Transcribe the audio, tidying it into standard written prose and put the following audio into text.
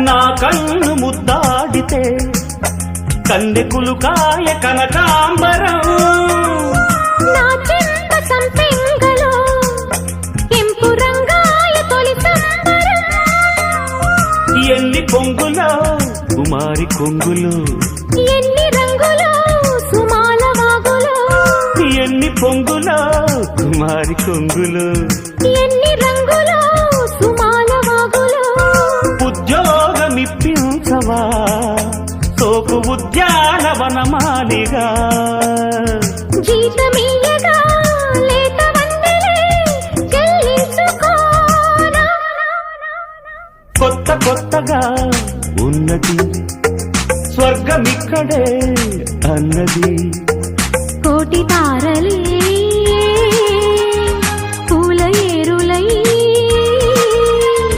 నా కన్ను ముద్దాడితే కన్నెకులు కాయ కనకాంబరం నా చెంప సంపెంగలో కెంపు రంగాయ తొలి సంబరం ఎన్ని పొంగులో కుమారి కొంగులు ఎన్ని రంగులో సుమాల వాగులో ఎన్ని పొంగులో కుమారి కొంగులు ఎన్ని రంగులో సుమాల వాగులో ఉద్యోగమిప్పించవా సోకు ఉద్యానవనమాలిగా జీతమీయగా లేత వందలే చెల్లించుకోనా కొత్త కొత్తగా ఉన్నది స్వర్గమిక్కడే అన్నది కోటి తారలే